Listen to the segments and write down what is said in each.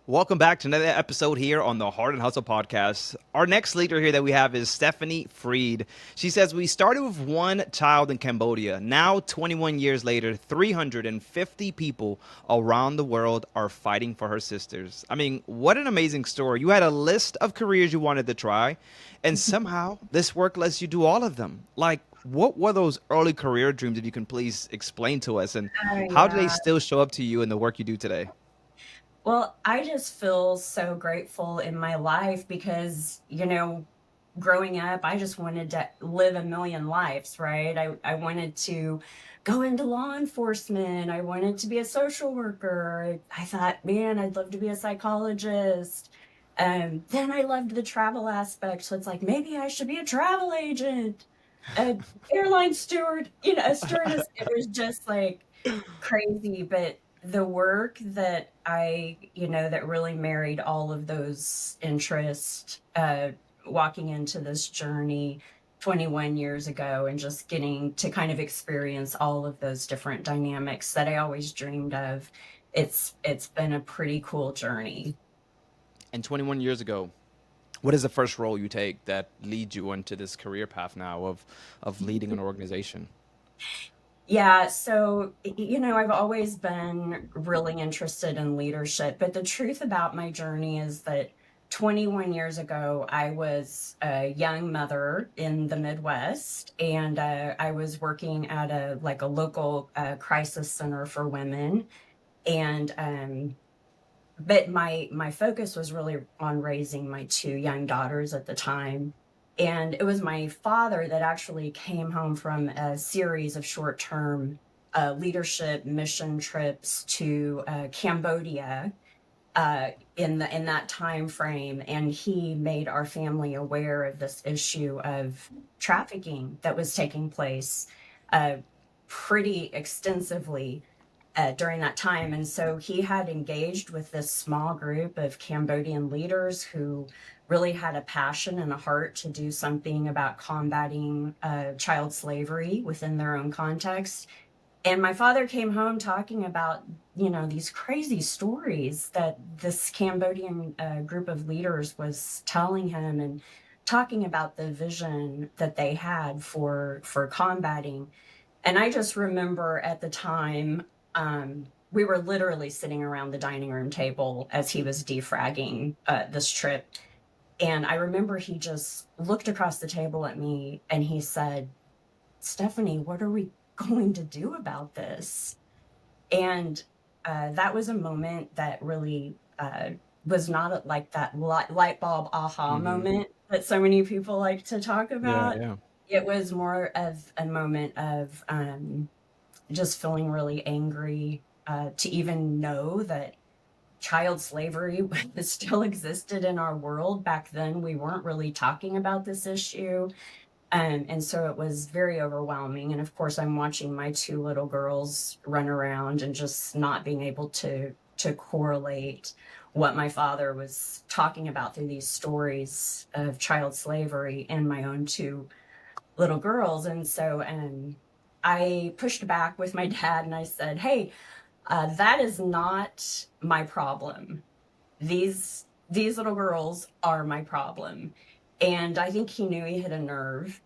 Welcome back to another episode here on the Hart and Hustle podcast. Our next leader here that we have is Stephanie Freed. She says, we started with one child in Cambodia. Now, 21 years later, 350 people around the world are fighting for her sisters. I mean, what an amazing story. You had a list of careers you wanted to try, and somehow this work lets you do all of them. Like, what were those early career dreams, if you can please explain to us, and Oh, how do they yeah. still show up to you in the work you do today? Well, I just feel so grateful in my life because, growing up, I just wanted to live a million lives, right? I wanted to go into law enforcement. I wanted to be a social worker. I thought, man, I'd love to be a psychologist. Then I loved the travel aspect. So it's like, maybe I should be a travel agent, a airline steward, a stewardess. It was just like, crazy, but the work that that really married all of those interests, walking into this journey 21 years ago and just getting to kind of experience all of those different dynamics that I always dreamed of. It's been a pretty cool journey. And 21 years ago, what is the first role you take that leads you into this career path now of leading an organization? Yeah, so I've always been really interested in leadership, but the truth about my journey is that 21 years ago, I was a young mother in the Midwest, and I was working at a local crisis center for women, and but my focus was really on raising my two young daughters at the time. And it was my father that actually came home from a series of short-term leadership mission trips to Cambodia in that time frame, and he made our family aware of this issue of trafficking that was taking place uh, pretty extensively during that time. And so he had engaged with this small group of Cambodian leaders who really had a passion and a heart to do something about combating child slavery within their own context. And my father came home talking about, these crazy stories that this Cambodian group of leaders was telling him, and talking about the vision that they had for combating. And I just remember at the time, we were literally sitting around the dining room table as he was defragging this trip. And I remember he just looked across the table at me and he said, Stephanie, what are we going to do about this? And that was a moment that really was not like that light bulb aha Hmm. moment that so many people like to talk Yeah, about. yeah. It was more of a moment of just feeling really angry to even know that child slavery still existed in our world. Back then, we weren't really talking about this issue. And so it was very overwhelming. And of course, I'm watching my two little girls run around and just not being able to correlate what my father was talking about through these stories of child slavery and my own two little girls. And so I pushed back with my dad and I said, hey, that is not my problem. These little girls are my problem. And I think he knew he hit a nerve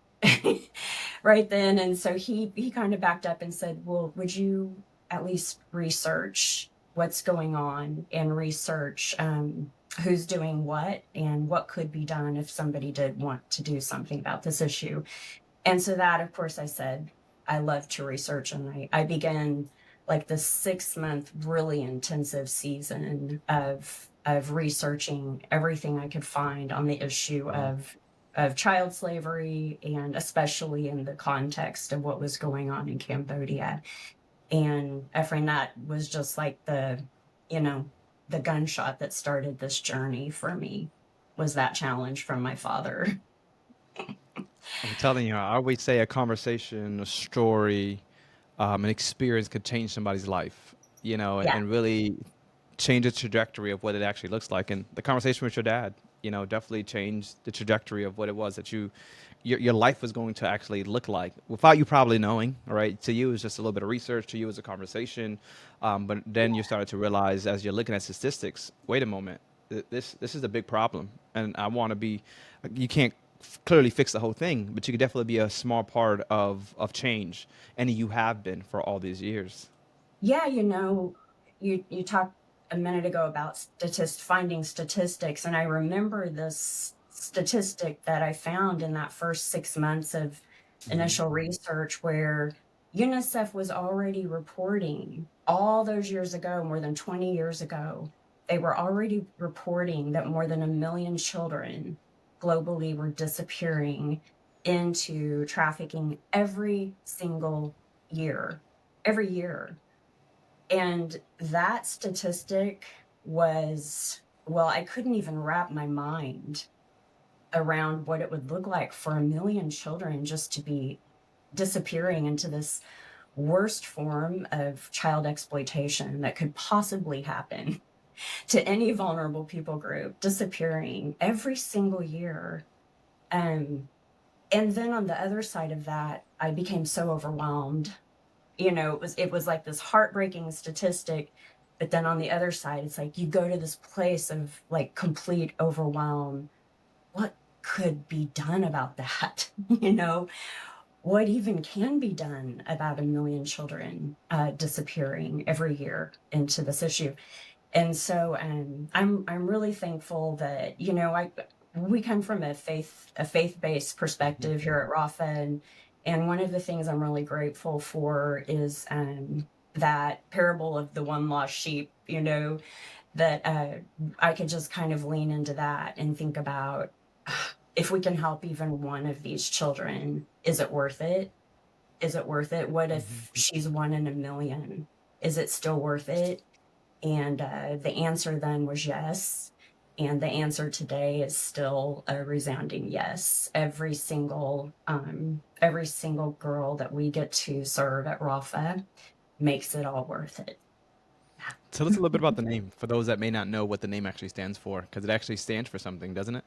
right then. And so he kind of backed up and said, well, would you at least research what's going on and research who's doing what and what could be done if somebody did want to do something about this issue? And so that, of course, I said, I love to research. And I began like the 6 month, really intensive season of researching everything I could find on the issue Wow. of child slavery, and especially in the context of what was going on in Cambodia. And Efrain, that was just like you know, the gunshot that started this journey for me, was that challenge from my father. I'm telling you, I always say a conversation, a story, an experience could change somebody's life, Yeah. and really change the trajectory of what it actually looks like. And the conversation with your dad, definitely changed the trajectory of what it was that your life was going to actually look like without you probably knowing. All right, to you it was just a little bit of research. To you it was a conversation, but then you started to realize as you're looking at statistics. Wait a moment, this is a big problem, and I want to be. You can't clearly fix the whole thing, but you could definitely be a small part of change, and you have been for all these years. Yeah, you talked a minute ago about finding statistics, and I remember this statistic that I found in that first 6 months of initial research where UNICEF was already reporting all those years ago, more than 20 years ago, they were already reporting that more than 1 million children globally were disappearing into trafficking every single year, every year. And that statistic was, well, I couldn't even wrap my mind around what it would look like for 1 million children just to be disappearing into this worst form of child exploitation that could possibly happen to any vulnerable people group, disappearing every single year. Um, and then on the other side of that, I became so overwhelmed. It was like this heartbreaking statistic, but then on the other side, it's like you go to this place of like complete overwhelm. What could be done about that? What even can be done about 1 million children disappearing every year into this issue? And so I'm really thankful that I we come from a faith-based perspective here at Rafa, and one of the things I'm really grateful for is that parable of the one lost sheep. That I could just kind of lean into that and think about, if we can help even one of these children, is it worth it? Is it worth it? What if Hmm. she's one in 1 million? Is it still worth it? And the answer then was yes. And the answer today is still a resounding yes. Every single girl that we get to serve at Rafa makes it all worth it. Tell us a little bit about the name for those that may not know what the name actually stands for, because it actually stands for something, doesn't it?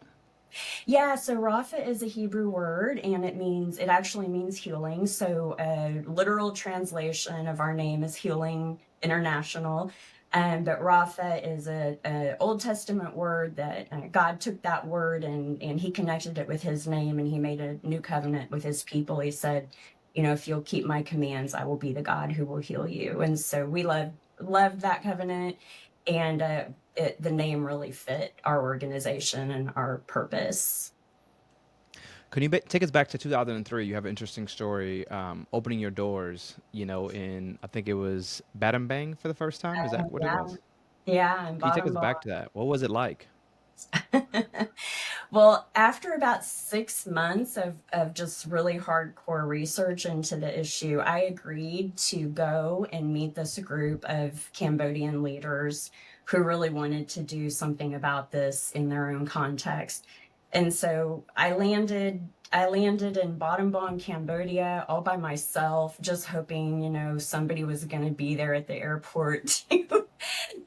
Yeah, so Rafa is a Hebrew word, and it actually means healing. So a literal translation of our name is Healing International. But Rapha is a Old Testament word that God took that word and he connected it with his name, and he made a new covenant with his people. He said, if you'll keep my commands, I will be the God who will heal you. And so we loved that covenant, and the name really fit our organization and our purpose. Can you take us back to 2003? You have an interesting story, opening your doors, in, I think it was Bang for the first time. Is that what it Yeah, was? yeah, and Can you take bottom us bar. back to that? What was it like? Well, after about 6 months of just really hardcore research into the issue, I agreed to go and meet this group of Cambodian leaders who really wanted to do something about this in their own context. And so I landed in Battambang, Cambodia, all by myself, just hoping, somebody was going to be there at the airport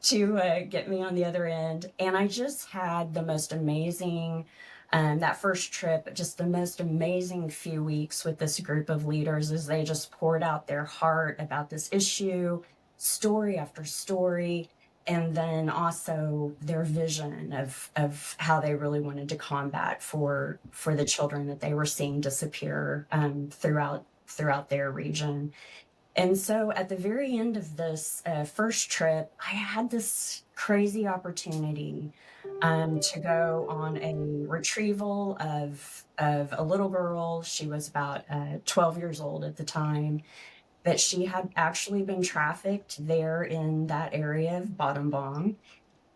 to get me on the other end. And I just had the most amazing, that first trip, just the most amazing few weeks with this group of leaders as they just poured out their heart about this issue, story after story. And then also their vision of how they really wanted to combat for the children that they were seeing disappear throughout their region. And so at the very end of this first trip, I had this crazy opportunity to go on a retrieval of a little girl. She was about 12 years old at the time, that she had actually been trafficked there in that area of Battambang.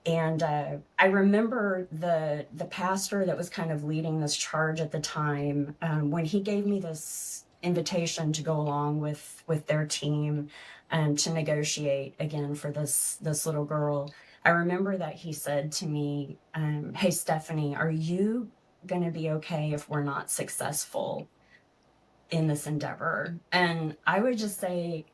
And I remember the pastor that was kind of leading this charge at the time, when he gave me this invitation to go along with their team and to negotiate again for this little girl. I remember that he said to me, "Hey, Stephanie, are you going to be okay if we're not successful in this endeavor?" And I would just say,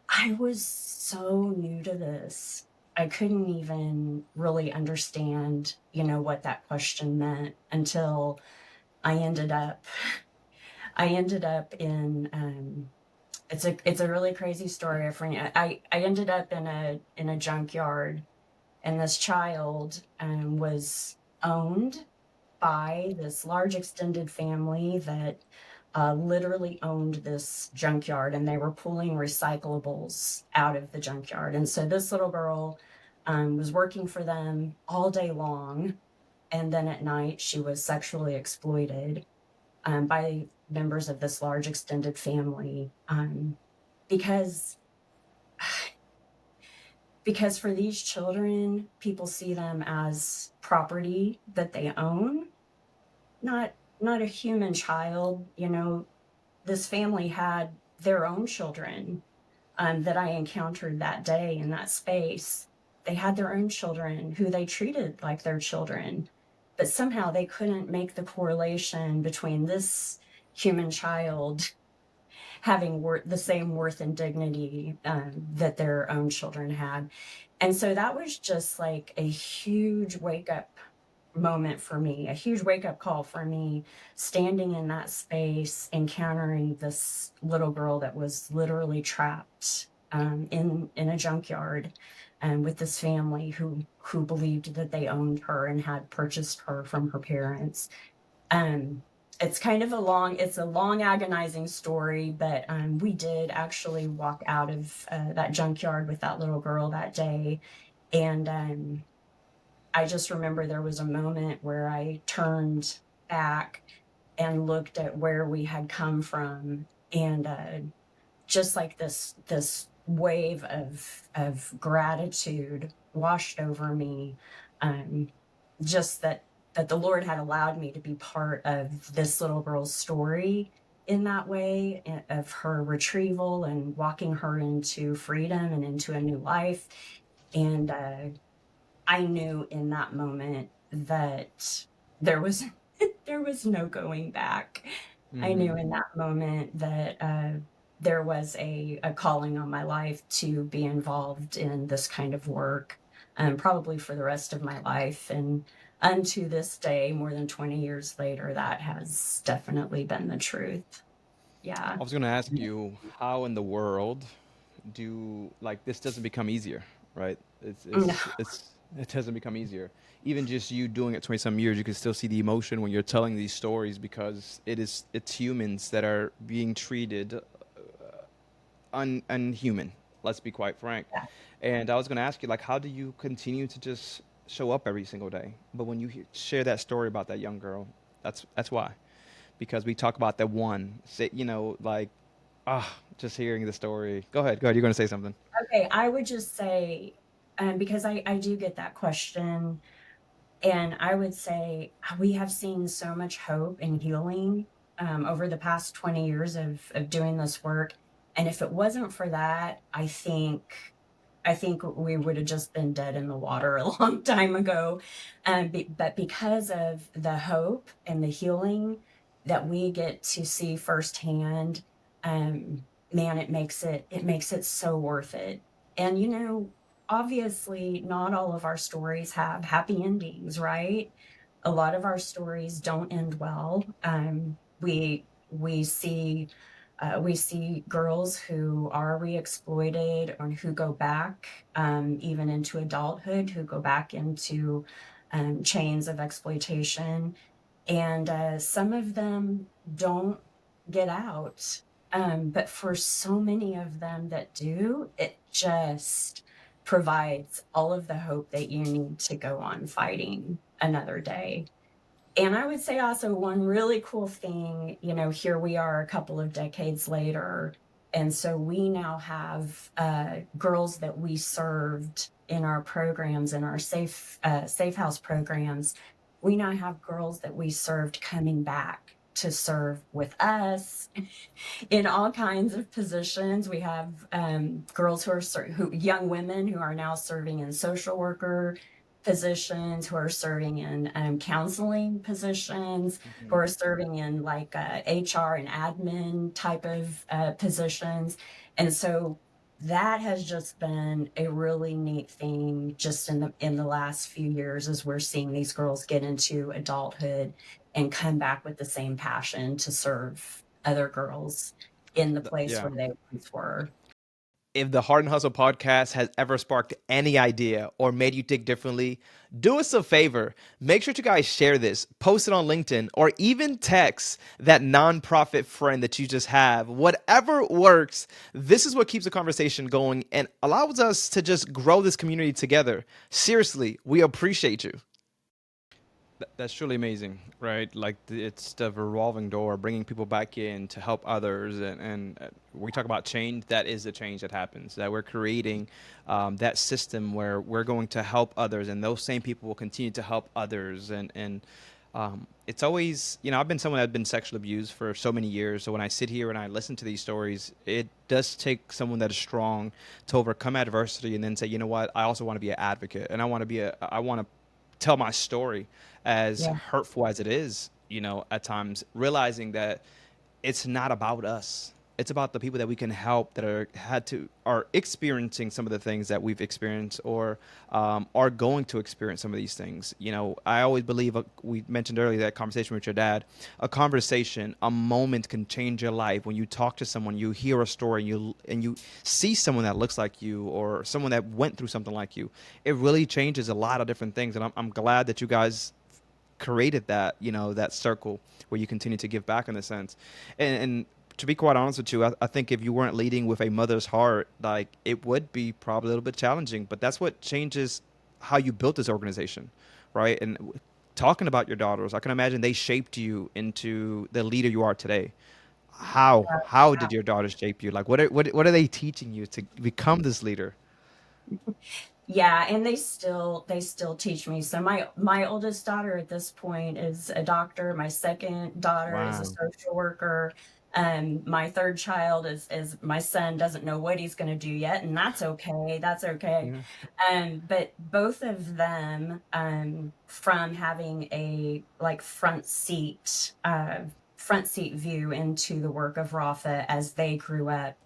I was so new to this. I couldn't even really understand, what that question meant until I ended up I ended up in it's a really crazy story. I ended up in a junkyard, and this child was owned by this large extended family that literally owned this junkyard, and they were pulling recyclables out of the junkyard. And so this little girl was working for them all day long, and then at night she was sexually exploited by members of this large extended family, because because for these children, people see them as property that they own, not a human child. This family had their own children that I encountered that day in that space. They had their own children who they treated like their children, but somehow they couldn't make the correlation between this human child having the same worth and dignity that their own children had. And so that was just like a huge wake up moment for me, a huge wake up call for me, standing in that space, encountering this little girl that was literally trapped in a junkyard, with this family who believed that they owned her and had purchased her from her parents. Um, it's kind of it's a long, agonizing story, but we did actually walk out of that junkyard with that little girl that day. And I just remember there was a moment where I turned back and looked at where we had come from, and just like this wave of gratitude washed over me. Um, just that the Lord had allowed me to be part of this little girl's story in that way, of her retrieval and walking her into freedom and into a new life. And I knew in that moment that there was there was no going back. I Mm-hmm. knew in that moment that there was a calling on my life to be involved in this kind of work, probably for the rest of my life. And unto this day, more than 20 years later, that has definitely been the truth. Yeah. I was going to ask you, how in the world do like this doesn't become easier, right? No. It doesn't become easier. Even just you doing it 20 some years, you can still see the emotion when you're telling these stories, because it's humans that are being treated unhuman. Let's be quite frank. Yeah. And I was going to ask you, like, how do you continue to just show up every single day? But when you share that story about that young girl, that's why. Because we talk about that one, say, like, just hearing the story. Go ahead. Go ahead. You're going to say something. Okay. I would just say, because I do get that question. And I would say we have seen so much hope and healing over the past 20 years of doing this work. And if it wasn't for that, I think we would have just been dead in the water a long time ago. But because of the hope and the healing that we get to see firsthand, man, it makes it so worth it. And obviously, not all of our stories have happy endings, right? A lot of our stories don't end well. We see girls who are re-exploited, or who go back, even into adulthood, who go back into chains of exploitation, and some of them don't get out. But for so many of them that do, it just provides all of the hope that you need to go on fighting another day. And I would say also one really cool thing, here we are a couple of decades later. And so we now have girls that we served in our programs, in our safe house programs. We now have girls that we served coming back to serve with us in all kinds of positions. We have girls young women who are now serving in social worker positions, who are serving in counseling positions, who Mm-hmm. are serving in like HR and admin type of positions. And so that has just been a really neat thing just in the last few years, as we're seeing these girls get into adulthood and come back with the same passion to serve other girls in the place Yeah. where they once were. If the Heart and Hustle podcast has ever sparked any idea or made you think differently, do us a favor. Make sure to guys share this, post it on LinkedIn, or even text that nonprofit friend that you just have. Whatever works, this is what keeps the conversation going and allows us to just grow this community together. Seriously, we appreciate you. That's truly amazing, right? Like it's the revolving door, bringing people back in to help others, and we talk about change. That is the change that happens. That we're creating that system where we're going to help others, and those same people will continue to help others. And it's always, I've been someone that's been sexually abused for so many years. So when I sit here and I listen to these stories, it does take someone that is strong to overcome adversity and then say, you know what, I also want to be an advocate, and I want to tell my story as Yeah. hurtful as it is, at times realizing that it's not about us. It's about the people that we can help that are experiencing some of the things that we've experienced or are going to experience some of these things. I always believe we mentioned earlier that conversation with your dad, a conversation, a moment can change your life. When you talk to someone, you hear a story, and you see someone that looks like you or someone that went through something like you. It really changes a lot of different things, and I'm glad that you guys created that that circle where you continue to give back in a sense. And to be quite honest with you, I think if you weren't leading with a mother's heart, like it would be probably a little bit challenging. But that's what changes how you built this organization, right? And talking about your daughters, I can imagine they shaped you into the leader you are today. How did your daughters shape you? Like what are they teaching you to become this leader? Yeah, and they still teach me. So my oldest daughter at this point is a doctor. My second daughter is a Wow. social worker. My third child is my son doesn't know what he's going to do yet, and that's okay. That's okay. Yeah. But both of them, from having a like front seat view into the work of Rafa as they grew up,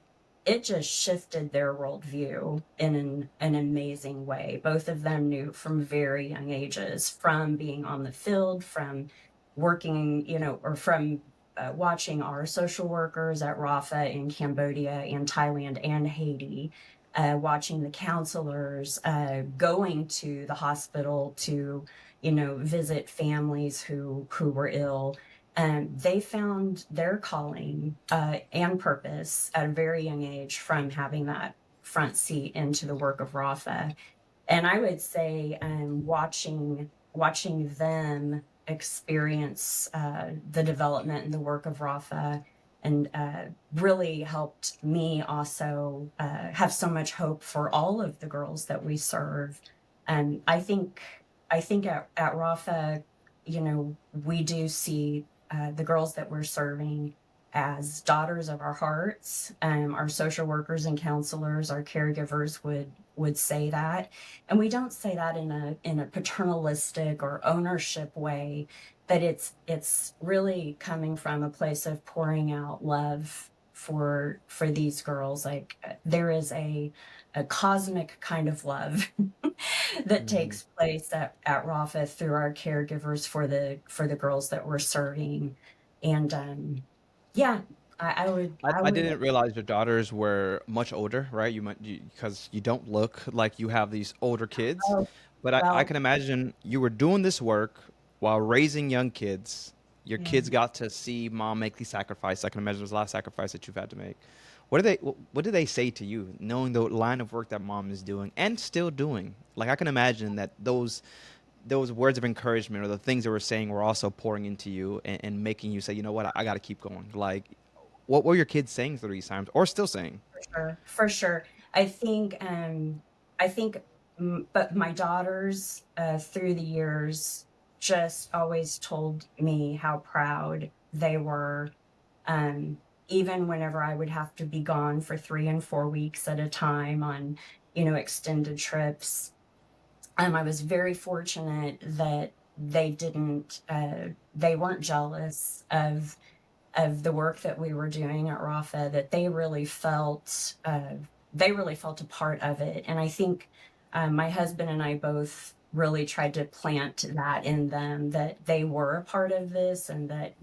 it just shifted their worldview in an amazing way. Both of them knew from very young ages, from being on the field, from working, or from watching our social workers at Rapha in Cambodia and Thailand and Haiti, watching the counselors, going to the hospital to, visit families who were ill. They found their calling and purpose at a very young age from having that front seat into the work of Rafa. And I would say, watching them experience the development and the work of Rafa, and really helped me also have so much hope for all of the girls that we serve. And I think at Rafa, we do see the girls that we're serving as daughters of our hearts. Our social workers and counselors, our caregivers would say that, and we don't say that in a paternalistic or ownership way, but it's really coming from a place of pouring out love for these girls. Like there is a cosmic kind of love that Mhm. takes place at Rafa through our caregivers for the girls that we're serving. And yeah, I I would. didn't realize your daughters were much older, right? Because you don't look like you have these older kids, Oh, but I well, can imagine you were doing this work while raising young kids. Your yeah. kids got to see mom make these sacrifices. I can imagine there's a lot of sacrifice that you've had to make. What do they say to you, knowing the line of work that mom is doing and still doing? Like I can imagine that those words of encouragement or the things they were saying were also pouring into you and making you say, you know what, I got to keep going. Like, what were your kids saying through these times, or still saying? For sure, for sure. I think, I think, but my daughters, through the years, just always told me how proud they were. Um, Even whenever I would have to be gone for 3 and 4 weeks at a time on, extended trips. I was very fortunate that they weren't jealous of the work that we were doing at Rafa, that they really felt they really felt a part of it. And I think my husband and I both really tried to plant that in them, that they were a part of this and that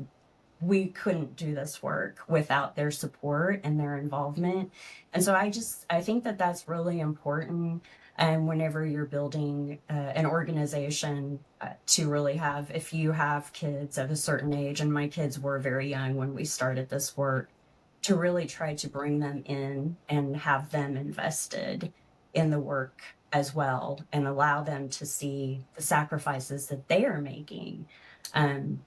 we couldn't do this work without their support and their involvement. And so I think that that's really important. And whenever you're building an organization, to really have, if you have kids of a certain age, and my kids were very young when we started this work, to really try to bring them in and have them invested in the work as well, and allow them to see the sacrifices that they are making. Um,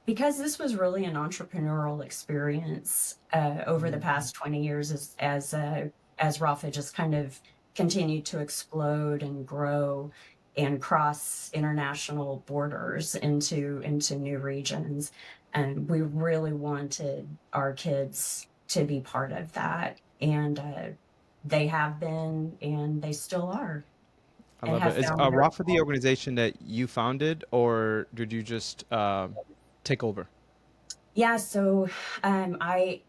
because this was really an entrepreneurial experience over the Mhm. past 20 years, as Rapha just kind of continued to explode and grow and cross international borders into new regions. And we really wanted our kids to be part of that. And they have been, and they still are, I and love have it. Is found their. Rafa the organization that you founded, or did you just take over? Yeah, so I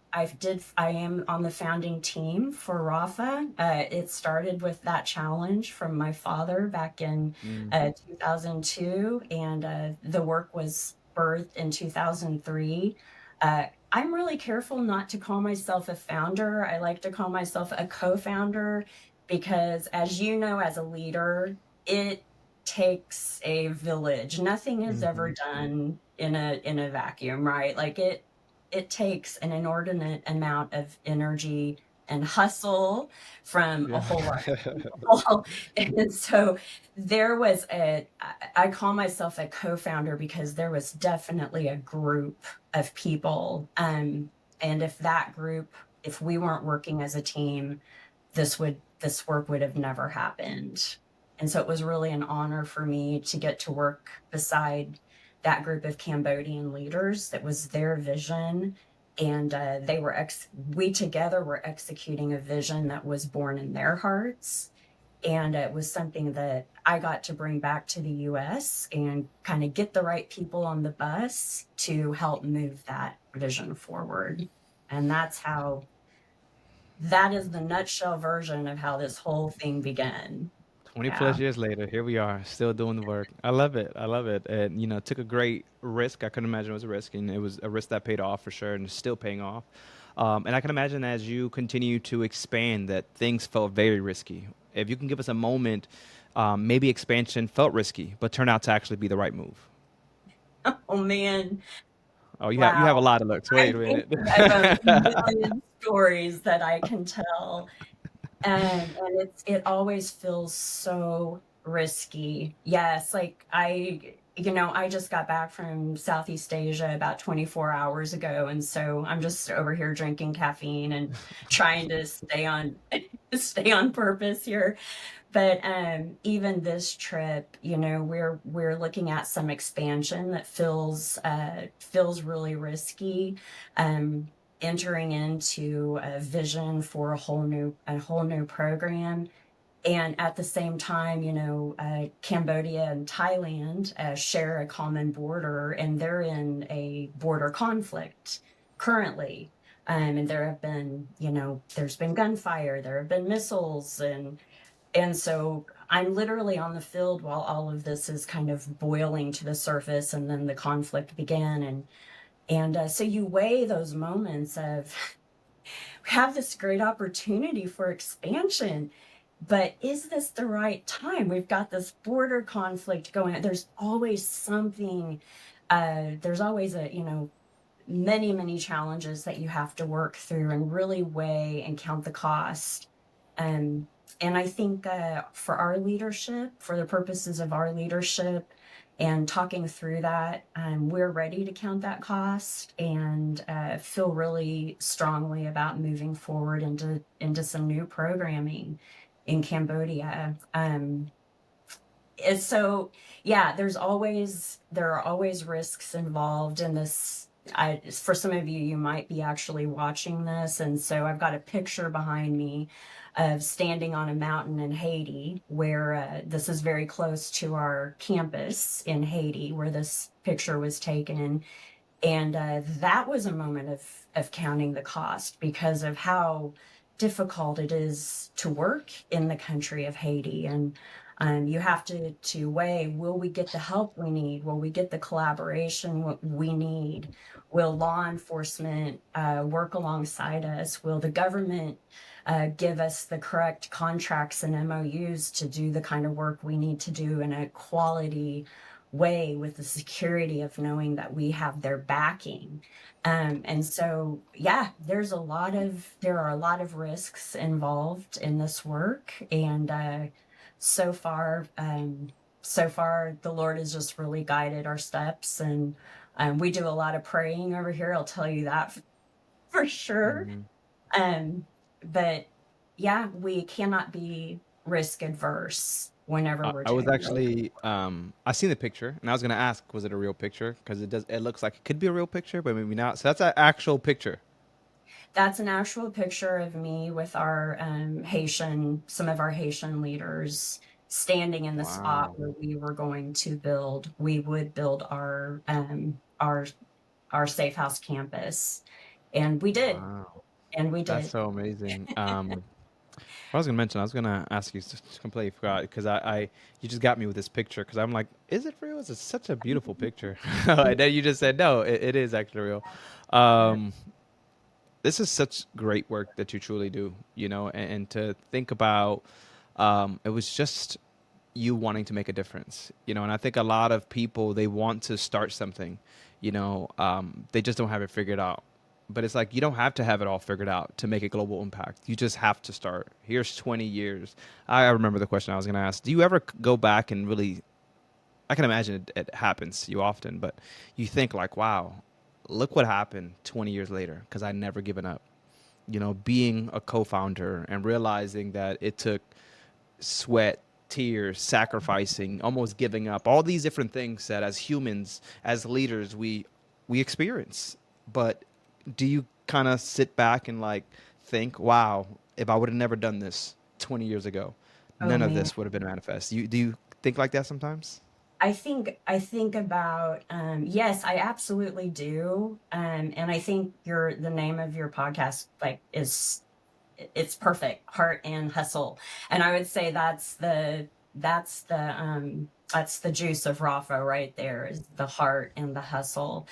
am on the founding team for Rafa. It started with that challenge from my father back in Hmm. 2002, and the work was birthed in 2003. I'm really careful not to call myself a founder. I like to call myself a co-founder because, as you know, as a leader, it takes a village. Nothing is ever Hmm. done in a vacuum, right? Like it takes an inordinate amount of energy and hustle from a Yeah. whole lot of people. And so there was I call myself a co-founder because there was definitely a group of people. And if that group, if we weren't working as a team, this work would have never happened. And so it was really an honor for me to get to work beside that group of Cambodian leaders. That was their vision. And we together were executing a vision that was born in their hearts. And it was something that I got to bring back to the US and kind of get the right people on the bus to help move that vision forward. And that is the nutshell version of how this whole thing began. 20 Yeah. plus years later, here we are, still doing the work. I love it. I love it. And, took a great risk. I couldn't imagine it was a risk, and it was a risk that paid off for sure and is still paying off. And I can imagine as you continue to expand that things felt very risky. If you can give us a moment, maybe expansion felt risky, but turned out to actually be the right move. Oh man. Oh, you have a Wow. lot of looks. I Wait a think minute. I have a million stories that I can tell. And it always feels so risky. Yes, like I just got back from Southeast Asia about 24 hours ago, and so I'm just over here drinking caffeine and trying to stay on stay on purpose here. But even this trip, we're looking at some expansion that feels really risky. Um, Entering into a vision for a whole new program, and at the same time, Cambodia and Thailand share a common border, and they're in a border conflict currently. And there's been gunfire, there have been missiles, and so I'm literally on the field while all of this is kind of boiling to the surface, and then the conflict began. And so you weigh those moments of we have this great opportunity for expansion, but is this the right time? We've got this border conflict going on. There's always something, there's always many, many challenges that you have to work through and really weigh and count the cost. Um, and I think for our leadership, for the purposes of our leadership and talking through that, we're ready to count that cost and feel really strongly about moving forward into some new programming in Cambodia. So yeah, there are always risks involved in this. For some of you, you might be actually watching this, and so I've got a picture behind me of standing on a mountain in Haiti, where this is very close to our campus in Haiti, where this picture was taken. And that was a moment of counting the cost because of how difficult it is to work in the country of Haiti. And you have to weigh, will we get the help we need? Will we get the collaboration we need? Will law enforcement work alongside us? Will the government give us the correct contracts and MOUs to do the kind of work we need to do in a quality way, with the security of knowing that we have their backing? And so, yeah, there are a lot of risks involved in this work. And so far, so far, the Lord has just really guided our steps. And we do a lot of praying over here. I'll tell you that for sure. Hmm. Um, but yeah, we cannot be risk adverse whenever we're I was doing this. actually I seen the picture and I was gonna ask, was it a real picture? Because it looks like it could be a real picture, but maybe not. So that's an actual picture. That's an actual picture of me with our some of our Haitian leaders standing in the spot Wow. where we would build our safe house campus. And we did, Wow. and we That's did. so amazing. I was gonna mention, I was gonna ask you, completely forgot because you just got me with this picture because I'm like, is it real? It's such a beautiful picture. And then you just said, no, it is actually real. Um, this is such great work that you truly do, and to think about, it was just you wanting to make a difference, and I think a lot of people, they want to start something, they just don't have it figured out. But it's like you don't have to have it all figured out to make a global impact. You just have to start. Here's 20 years. I remember the question I was going to ask. Do you ever go back and really, I can imagine it happens to you often, but you think like, wow, look what happened 20 years later because I never given up. Being a co-founder and realizing that it took sweat, tears, sacrificing, almost giving up, all these different things that as humans, as leaders, we experience. But do you kind of sit back and like think, wow, if I would have never done this 20 years ago, Oh none of man. this would have been manifest. Do you think like that sometimes? I think about yes, I absolutely do. And I think the name of your podcast like is it's perfect, Heart and Hustle. And I would say that's the juice of Rafa right there, is the heart and the hustle.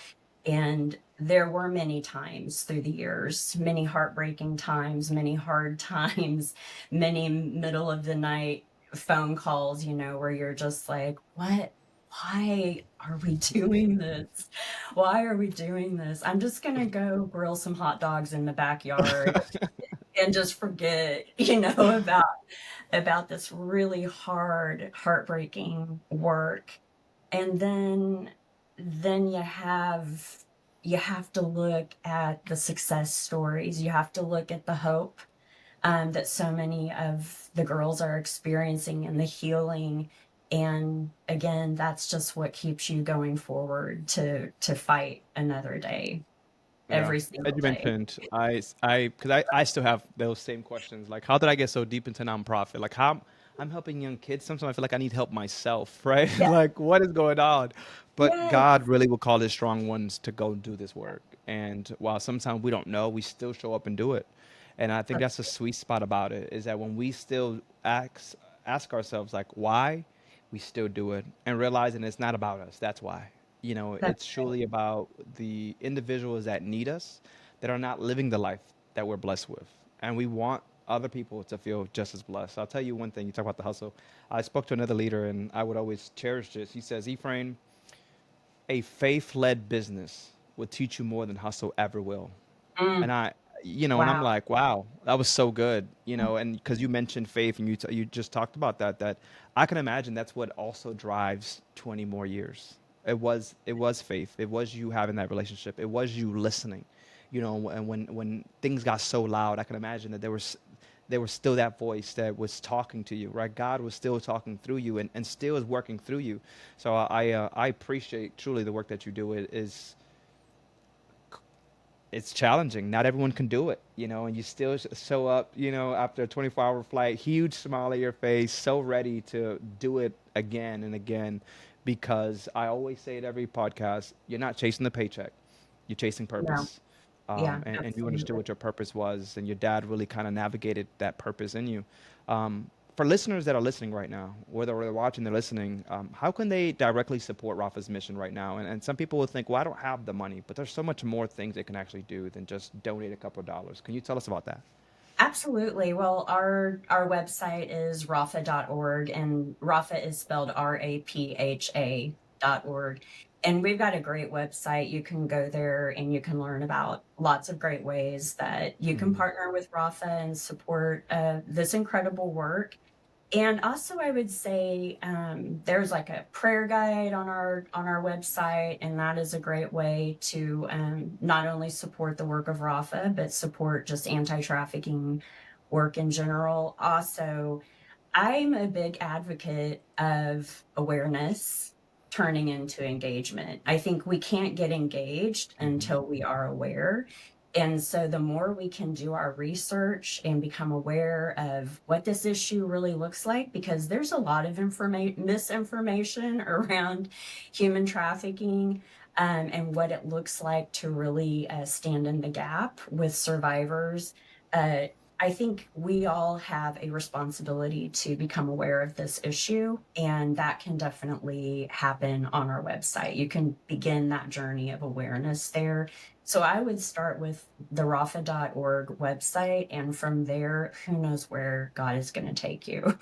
And there were many times through the years, many heartbreaking times, many hard times, many middle of the night phone calls, where you're just like, what? Why are we doing this? Why are we doing this? I'm just going to go grill some hot dogs in the backyard and just forget, about this really hard, heartbreaking work. And then you have to look at the success stories. You have to look at the hope that so many of the girls are experiencing, and the healing. And again, that's just what keeps you going forward to fight another day, Yeah. every As single you day. mentioned, because I still have those same questions. Like, how did I get so deep into nonprofit? Like, how I'm helping young kids. Sometimes I feel like I need help myself, right? Yeah. Like, what is going on? But Yes. God really will call His strong ones to go do this work. And while sometimes we don't know, we still show up and do it. And I think That's that's the sweet spot about it is that when we still ask ourselves like why, we still do it and realizing it's not about us. That's why. that's It's truly about the individuals that need us, that are not living the life that we're blessed with. And we want other people to feel just as blessed. I'll tell you one thing. You talk about the hustle. I spoke to another leader, and I would always cherish this. He says, Efrain, a faith led business will teach you more than hustle ever will. And mm, and I'm wow. like, wow, that was so good, and because you mentioned faith and you just talked about that I can imagine that's what also drives 20 more years. It was faith. It was you having that relationship. It was you listening, and when things got so loud, I can imagine that there was still that voice that was talking to you, right? God was still talking through you and still is working through you. So I appreciate truly the work that you do. It's challenging. Not everyone can do it, and you still show up, after a 24-hour flight, huge smile on your face, so ready to do it again and again. Because I always say at every podcast, you're not chasing the paycheck, you're chasing No. purpose. Yeah, and you understood absolutely. what your purpose was, and your dad really kind of navigated that purpose in you. For listeners that are listening right now, whether they're watching, they're listening, how can they directly support Rafa's mission right now? And some people will think, well, I don't have the money, but there's so much more things they can actually do than just donate a couple of dollars. Can you tell us about that? Absolutely. Well, our website is rapha.org, and Rapha is spelled RAPHA.org. And we've got a great website. You can go there and you can learn about lots of great ways that you can Mhm. partner with Rapha and support this incredible work. And also, I would say there's like a prayer guide on our website, and that is a great way to not only support the work of Rafa, but support just anti-trafficking work in general. Also, I'm a big advocate of awareness turning into engagement. I think we can't get engaged Mhm. until we are aware. And so the more we can do our research and become aware of what this issue really looks like, because there's a lot of misinformation around human trafficking, and what it looks like to really stand in the gap with survivors. Uh, I think we all have a responsibility to become aware of this issue, and that can definitely happen on our website. You can begin that journey of awareness there. So I would start with the rafa.org website, and from there, who knows where God is going to take you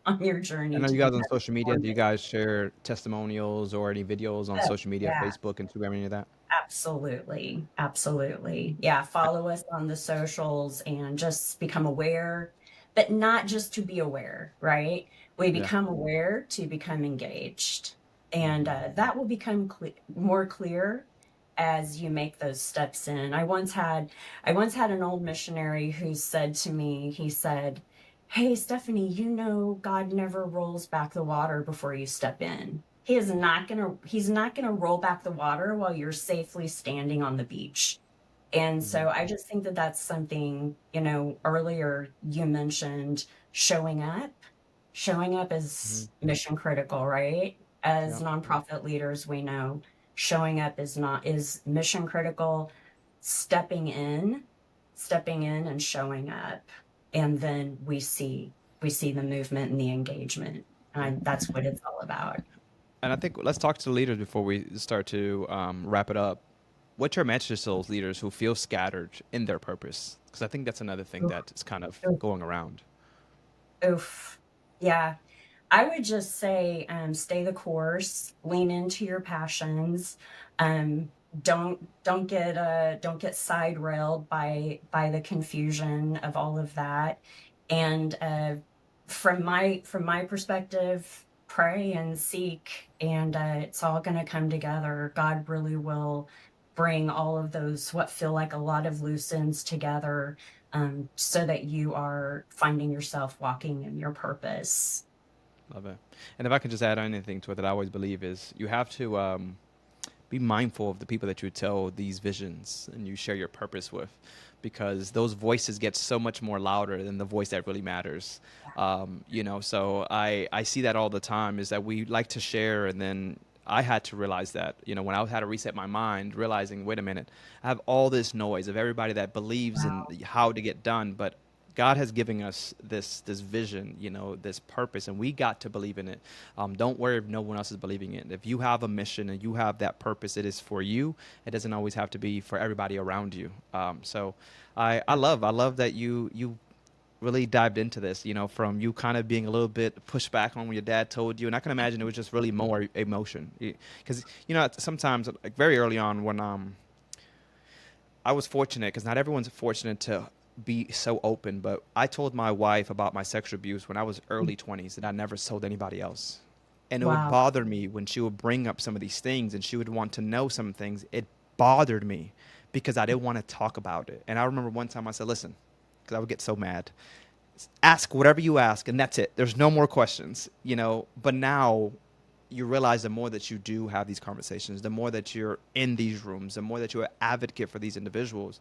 on your journey And are to you guys on become social media? more Do you guys share testimonials or any videos on Oh, social media, yeah. Facebook, Instagram, any of that? Absolutely. Absolutely. Yeah. Follow us on the socials and just become aware, but not just to be aware, right? We Yeah. become aware to become engaged. And Mhm. that will become more clear as you make those steps in. I once had an old missionary who said to me, he said, "Hey, Stephanie, you know, God never rolls back the water before you step in. He's not gonna roll back the water while you're safely standing on the beach." And Mhm. so I just think that that's something, you know, earlier you mentioned showing up. Showing up Mhm. is mission critical, right? As Yeah. nonprofit leaders, we know showing up is mission critical. Stepping in, stepping in and showing up. And then we see the movement and the engagement. Yeah. And that's what it's all about. And I think let's talk to the leaders before we start to wrap it up. What's your message to those leaders who feel scattered in their purpose? Because I think that's another thing Oof, that is kind of oof, going around. oof. Yeah. I would just say, stay the course, lean into your passions. Um, don't get side railed by the confusion of all of that. And from my perspective, pray and seek, and it's all going to come together. God really will bring all of those what feel like a lot of loose ends together, so that you are finding yourself walking in your purpose. Love it. And if I could just add anything to it that I always believe is you have to be mindful of the people that you tell these visions and you share your purpose with, because those voices get so much more louder than the voice that really matters. So I see that all the time is that we like to share, and then I had to realize that, when I had to reset my mind, realizing, wait a minute, I have all this noise of everybody that believes in Wow. how to get done, but God has given us this vision, this purpose, and we got to believe in it. Don't worry if no one else is believing it. If you have a mission and you have that purpose, it is for you. It doesn't always have to be for everybody around you. So I love that you really dived into this. From you kind of being a little bit pushed back on when your dad told you, and I can imagine it was just really more emotion, because sometimes like very early on when I was fortunate, because not everyone's fortunate to be so open, but I told my wife about my sexual abuse when I was early 20s that I never told anybody else. And it would Wow. bother me when she would bring up some of these things and she would want to know some things. It bothered me because I didn't want to talk about it. And I remember one time I said, listen, because I would get so mad, ask whatever you ask, and that's it. There's no more questions. But now you realize the more that you do have these conversations, the more that you're in these rooms, the more that you're an advocate for these individuals,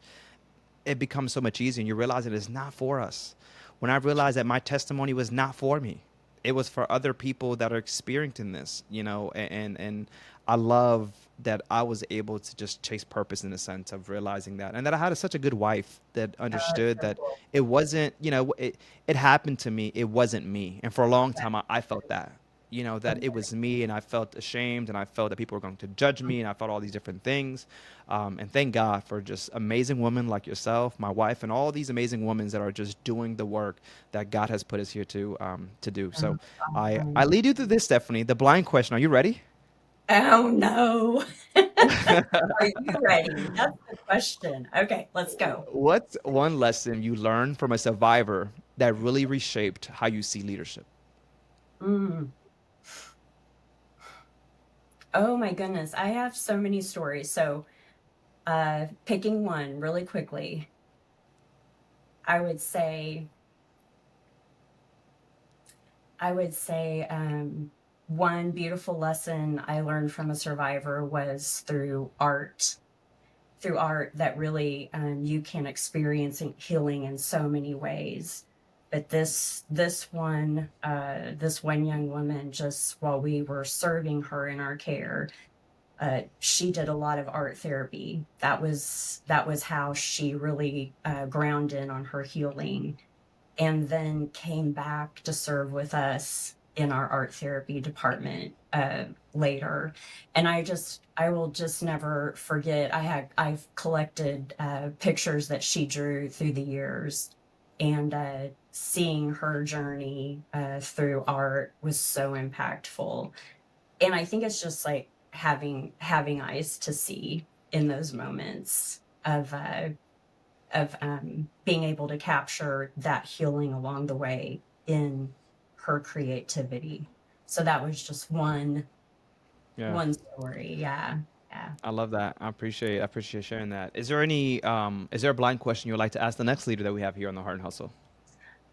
it becomes so much easier. And you realize that it's not for us. When I realized that my testimony was not for me, it was for other people that are experiencing this, and I love that I was able to just chase purpose in the sense of realizing that, and that I had such a good wife that It's understood so that cool. it wasn't, it happened to me. It wasn't me. And for a long time, I felt that, that it was me, and I felt ashamed, and I felt that people were going to judge me, and I felt all these different things. And thank God for just amazing women like yourself, my wife, and all these amazing women that are just doing the work that God has put us here to do. So I Awesome. lead you through this, Stephanie. The blind question. Are you ready? Oh no. Are you ready? That's the question. Okay, let's go. What's one lesson you learned from a survivor that really reshaped how you see leadership? Mm. Oh my goodness. I have so many stories. So, picking one really quickly, I would say, one beautiful lesson I learned from a survivor was through art that really you can experience healing in so many ways. But this one young woman, just while we were serving her in our care, she did a lot of art therapy. That was how she really ground in on her healing, and then came back to serve with us in our art therapy department later. And I will just never forget. I've collected pictures that she drew through the years, and seeing her journey through art was so impactful. And I think it's just like having eyes to see in those moments of being able to capture that healing along the way in her creativity. So that was just Yeah, one story. Yeah. Yeah. I love that. I appreciate sharing that. Is there a blind question you would like to ask the next leader that we have here on the Heart and Hustle?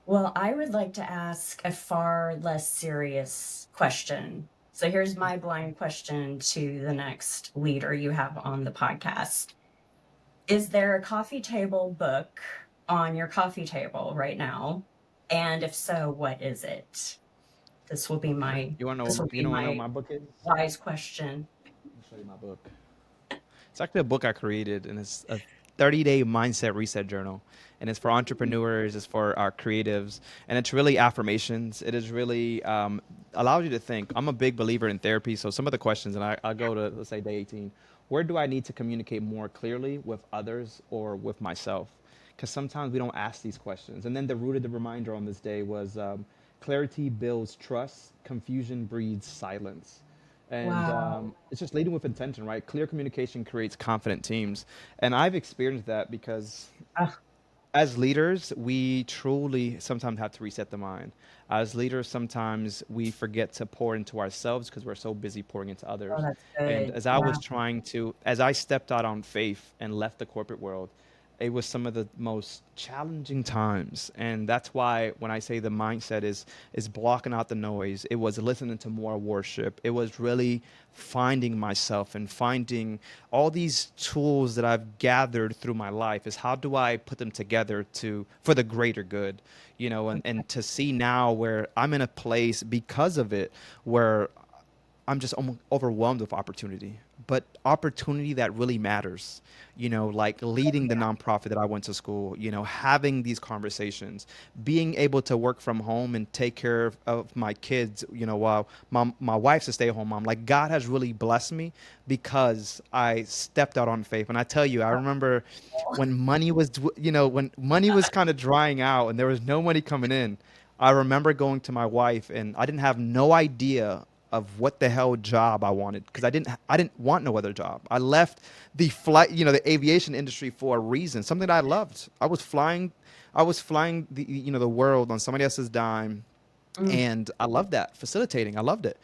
Well, I would like to ask a far less serious question. So here's my blind question to the next leader you have on the podcast. Is there a coffee table book on your coffee table right now? And if so, what is it? This will be Okay. my You want to this know? will You be don't want to know what my my book is? wise question. I'll show you my book. It's actually a book I created, and it's a 30-day mindset reset journal. And it's for entrepreneurs, it's for our creatives, and it's really affirmations. It is really allows you to think. I'm a big believer in therapy, so some of the questions, and I go to, let's say, day 18. Where do I need to communicate more clearly with others or with myself? Because sometimes we don't ask these questions. And then the root of the reminder on this day was clarity builds trust, confusion breeds silence. And Wow. it's just leading with intention, right? Clear communication creates confident teams. And I've experienced that because Ugh, as leaders, we truly sometimes have to reset the mind. As leaders, sometimes we forget to pour into ourselves because we're so busy pouring into oh, others. that's And good. as I Yeah. was as I stepped out on faith and left the corporate world, it was some of the most challenging times. And that's why when I say the mindset is blocking out the noise, it was listening to more worship. It was really finding myself and finding all these tools that I've gathered through my life is how do I put them together to for the greater good, and to see now where I'm in a place because of it where I'm just almost overwhelmed with opportunity, but opportunity that really matters. Like leading the nonprofit that I went to school. Having these conversations, being able to work from home and take care of my kids. While my wife's a stay-at-home mom. Like God has really blessed me because I stepped out on faith. And I tell you, I remember when when money was kind of drying out and there was no money coming in. I remember going to my wife and I didn't have no idea of what the hell job I wanted because I didn't want no other job. I left the aviation industry for a reason, something that I loved. I was flying the world on somebody else's dime, Mm. and I loved that facilitating. I loved it.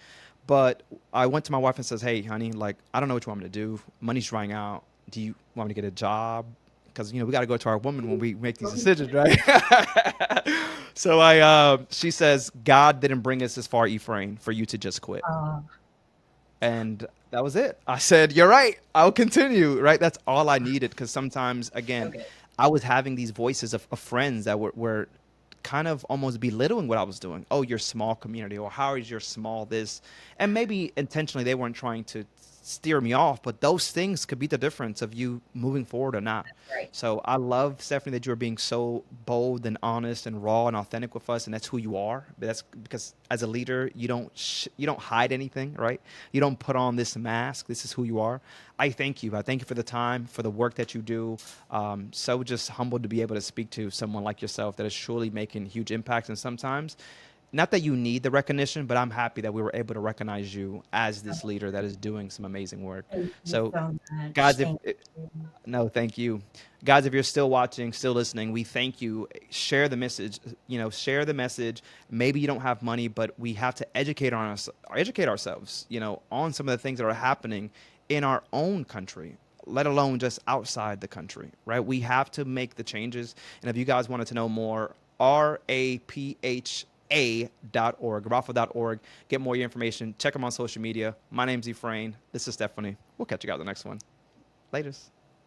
But I went to my wife and says, "Hey, honey, like I don't know what you want me to do. Money's drying out. Do you want me to get a job? Because we got to go to our woman when we make these decisions, right?" So she says, "God didn't bring us this far, Efrain, for you to just quit." Oh, And that was it. I said, "You're right. I'll continue." Right? That's all I needed because sometimes, again, so good. I was having these voices of friends that were kind of almost belittling what I was doing. Oh, you're small community, or how is your small this? And maybe intentionally they weren't trying to steer me off, but those things could be the difference of you moving forward or not. Right. So I love, Stephanie, that you're being so bold and honest and raw and authentic with us, and that's who you are. But that's because as a leader, you don't hide anything, right? You don't put on this mask. This is who you are. I thank you. I thank you for the time, for the work that you do. So just humbled to be able to speak to someone like yourself that is surely making huge impacts. And sometimes, not that you need the recognition, but I'm happy that we were able to recognize you as this leader that is doing some amazing work. Thank you So, so much. guys, Thank you. no, thank you. Guys, if you're still watching, still listening, we thank you. Share the message, share the message. Maybe you don't have money, but we have to educate ourselves, on some of the things that are happening in our own country, let alone just outside the country, right? We have to make the changes. And if you guys wanted to know more, rapha.org, rapha.org. Get more information. Check them on social media. My name's Efrain. This is Stephanie. We'll catch you guys on the next one. Laters.